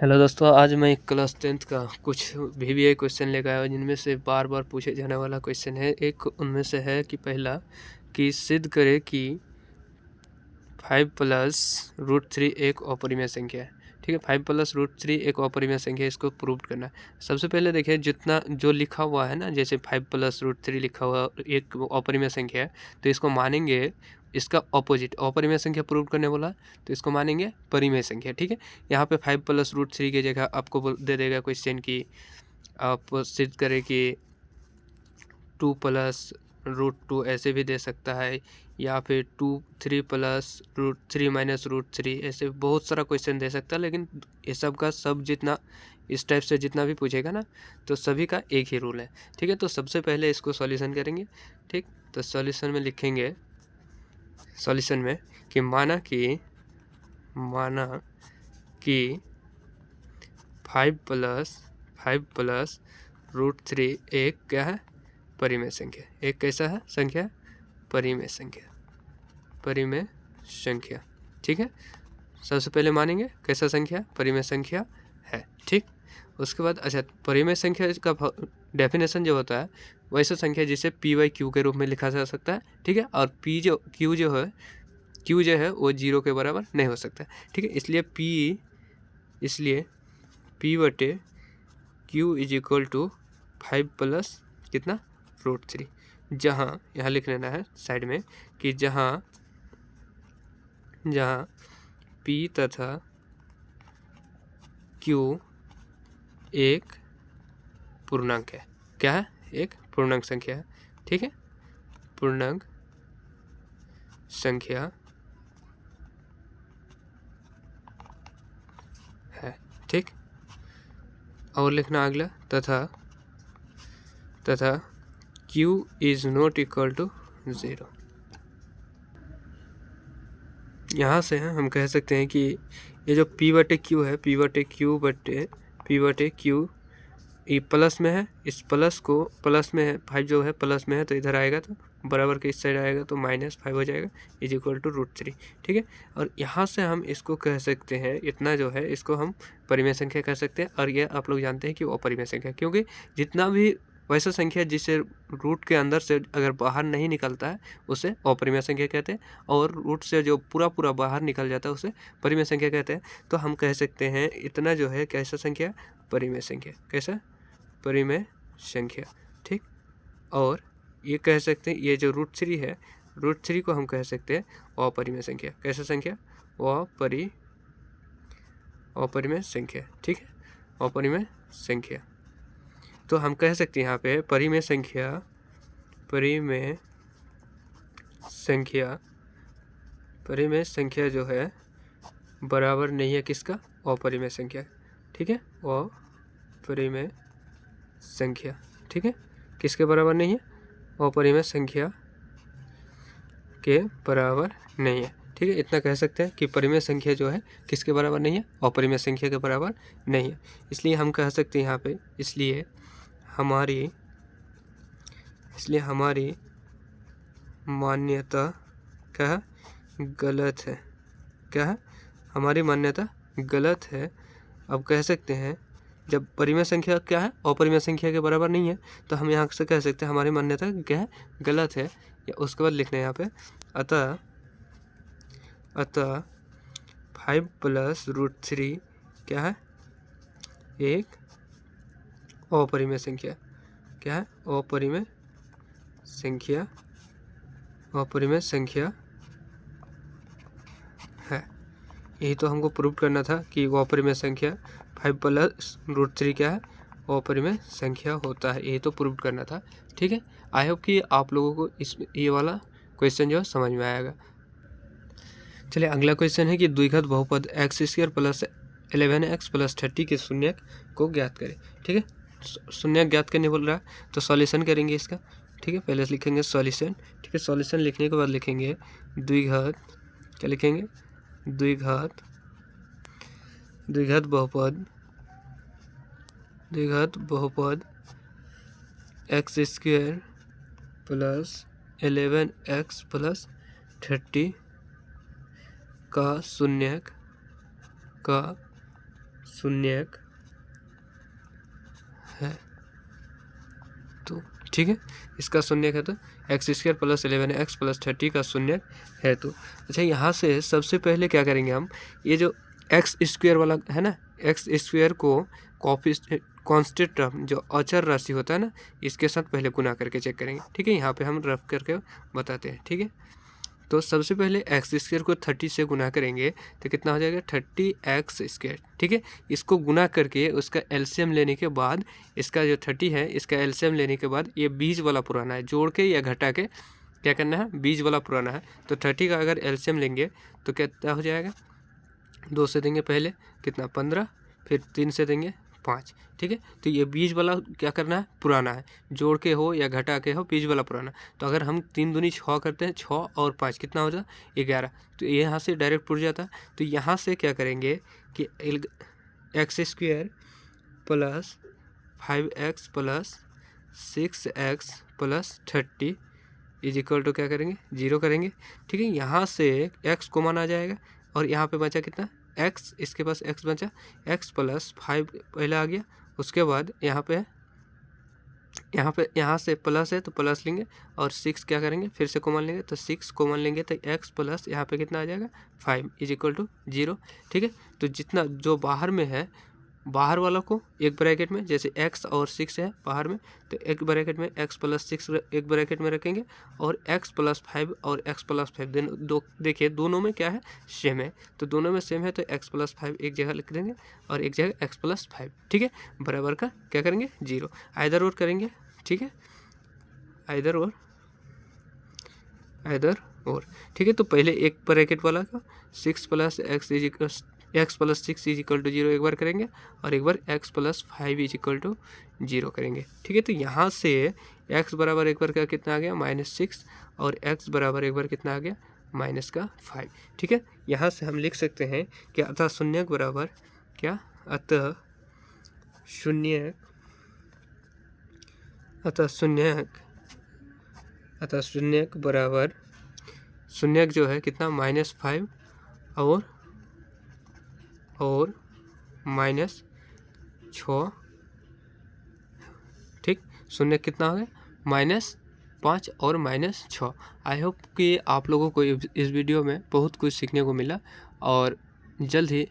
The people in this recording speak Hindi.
हेलो दोस्तों, आज मैं क्लास 10th का कुछ VBA क्वेश्चन लेकर आया हूँ जिनमें से बार बार पूछे जाने वाला क्वेश्चन है। एक उनमें से है कि पहला कि सिद्ध करे कि 5 + √3 एक अपरिमेय संख्या है। ठीक है, 5 + √3 एक अपरिमेय संख्या है, इसको प्रूव करना है। सबसे पहले देखिए, जितना जो लिखा हुआ है ना, जैसे 5 + √3 लिखा हुआ एक अपरिमेय संख्या है, तो इसको मानेंगे इसका ऑपोजिट। अपरिमेय संख्या प्रूव करने बोला तो इसको मानेंगे परिमेय संख्या। ठीक है, यहाँ पे 5 + √3 की जगह आपको दे देगा क्वेश्चन की आप सिद्ध करें कि 2 + √2 ऐसे भी दे सकता है, या फिर 3 + √3 - √3 ऐसे बहुत सारा क्वेश्चन दे सकता है। लेकिन ये सब का सब जितना इस टाइप से जितना भी पूछेगा ना, तो सभी का एक ही रूल है। ठीक है, तो सबसे पहले इसको सॉल्यूशन करेंगे। ठीक, तो सॉल्यूशन में लिखेंगे, सॉल्यूशन में कि माना कि 5 + √3 एक क्या है, परिमेय संख्या। एक कैसा है संख्या, परिमेय संख्या, परिमेय संख्या। ठीक है, सबसे पहले मानेंगे कैसा संख्या, परिमेय संख्या है। ठीक, उसके बाद अच्छा, परिमेय संख्या का डेफिनेशन जो होता है वैसा संख्या जिसे p/q के रूप में लिखा जा सकता है। ठीक है, और q जो है वो 0 के बराबर नहीं हो सकता। ठीक है, इसलिए p/q = 5 + कितना, √3। जहाँ यहाँ लिख लेना है साइड में कि जहाँ p तथा q एक पूर्णांक है। क्या है, एक पूर्णांक संख्या है। ठीक है, पूर्णांक संख्या है। ठीक, और लिखना अगला, तथा q ≠ 0। यहाँ से हम कह सकते हैं कि ये जो p/q है, p/q ये प्लस में है, इस प्लस को प्लस में है, 5 जो है प्लस में है तो इधर आएगा, तो बराबर के इस साइड आएगा तो -5 हो जाएगा = √3। ठीक है, और यहाँ से हम इसको कह सकते हैं, इतना जो है इसको हम परिमेय संख्या कह सकते हैं। और ये आप लोग जानते हैं कि वो अपरिमेय संख्या, क्योंकि जितना भी वैसा संख्या जिसे रूट के अंदर से अगर बाहर नहीं निकलता है उसे अपरिमेय संख्या कहते हैं, और रूट से जो पूरा बाहर निकल जाता है उसे परिमेय संख्या कहते हैं। तो हम कह सकते हैं इतना जो है कैसा संख्या, परिमेय संख्या। कैसा, परिमेय संख्या। ठीक, और ये कह सकते हैं ये जो √3 है, √3 को हम कह सकते हैं अपरिमेय संख्या। कैसा संख्या, अपरिमेय संख्या। ठीक है, अपरिमेय संख्या। तो हम कह सकते हैं यहाँ पे परिमेय संख्या जो है बराबर नहीं है किसका, अपरिमेय संख्या। ठीक है, अपरिमेय संख्या। ठीक है, किसके बराबर नहीं है, अपरिमेय संख्या के बराबर नहीं है। ठीक है, इतना कह सकते हैं कि परिमेय संख्या जो है किसके बराबर नहीं है, अपरिमेय संख्या के बराबर नहीं है। इसलिए हम कह सकते हैं यहाँ पे, इसलिए हमारी मान्यता क्या है, गलत है। क्या है, हमारी मान्यता गलत है। अब कह सकते हैं जब परिमेय संख्या क्या है, अपरिमेय संख्या के बराबर नहीं है, तो हम यहाँ से कह सकते हैं हमारी मान्यता क्या है, गलत है। या उसके बाद लिखना है यहाँ पे, अतः 5 + √3 क्या है, एक अपरिमेय संख्या। क्या है, अपरिमेय संख्या है। यही तो हमको प्रूव करना था कि वो अपरिमेय संख्या 5 + √3 क्या है, अपरिमेय संख्या होता है। यही तो प्रूव करना था। ठीक है, आई होप कि आप लोगों को ये वाला क्वेश्चन जो है समझ में आएगा। चलिए, अगला क्वेश्चन है कि द्विघात बहुपद x² + 11x + 30 के शून्यक को ज्ञात करें। ठीक है, शून्यक ज्ञात करने बोल रहा है, तो सॉल्यूशन करेंगे इसका। ठीक है, पहले लिखेंगे सॉल्यूशन। ठीक है, सॉल्यूशन लिखने के बाद लिखेंगे द्विघात, क्या लिखेंगे, द्विघात बहुपद x² + 11x + 30 का शून्यक है तो ठीक है, इसका शून्यक है तो x square plus 11x plus 30 का शून्यक है तो। अच्छा, यहाँ से सबसे पहले क्या करेंगे हम, ये जो एक्स स्क्वायर वाला है ना, एक्स स्क्वायर को कांस्टेंट टर्म जो अचर राशि होता है ना, इसके साथ पहले गुना करके चेक करेंगे। ठीक है, यहाँ पे हम रफ करके बताते हैं। ठीक है, तो सबसे पहले एक्स स्क्वायर को 30 से गुना करेंगे तो कितना हो जाएगा 30x स्क्वायर। ठीक है, इसको गुना करके उसका एलसीएम लेने के बाद, इसका जो 30 है इसका एलसीएम लेने के बाद ये बीज वाला पुराना है, जोड़ के या घटा के क्या करना है, बीज वाला पुराना है। तो 30 का अगर एलसीएम लेंगे तो कितना हो जाएगा, 2 से देंगे पहले कितना 15, फिर 3 से देंगे 5। ठीक है, तो ये बीज वाला क्या करना है, पुराना है, जोड़ के हो या घटा के हो, बीज वाला पुराना। तो अगर हम 3 दूनी 6 करते हैं, 6 और 5 कितना हो जाता 11, तो ये यहाँ से डायरेक्ट पुर जाता है। तो यहाँ से क्या करेंगे कि x square plus 5x plus 6x plus 30 is equal to क्या करेंगे 0 करेंगे। ठीक है, यहाँ से x कॉमन आ जाएगा और यहाँ पे बचा कितना x, इसके पास x बचा, x प्लस 5 पहले आ गया, उसके बाद यहाँ से प्लस है तो प्लस लेंगे और 6 क्या करेंगे फिर से कॉमन लेंगे, तो 6 कॉमन लेंगे तो x प्लस यहाँ पे कितना आ जाएगा 5 इज इक्वल टू 0। ठीक है, तो जितना जो बाहर में है, बाहर वाला को एक ब्रैकेट में, जैसे x और 6 है बाहर में, तो एक ब्रैकेट में x प्लस 6 एक ब्रैकेट में रखेंगे और x प्लस 5 और x प्लस 5 दो देखिए दोनों में क्या है, सेम है। तो दोनों में सेम है तो x प्लस 5 एक जगह लिख देंगे और एक जगह x प्लस 5। ठीक है, बराबर का क्या करेंगे 0, आइदर और करेंगे। ठीक है, आइदर और। ठीक है, तो पहले एक ब्रैकेट वाला का 6 plus x plus 6 is equal to 0 एक बार करेंगे और एक बार x plus 5 is equal to 0 करेंगे। ठीक है, तो यहाँ से x बराबर एक बार का कितना आ गया -6 और x बराबर एक बार कितना आ गया -5। ठीक है, यहाँ से हम लिख सकते हैं कि अतः शून्यक बराबर क्या, अतः शून्यक बराबर, शून्यक जो है कितना -5 और -6। ठीक, शून्य कितना हो गया -5 और -6। आई होप कि आप लोगों को इस वीडियो में बहुत कुछ सीखने को मिला और जल्द ही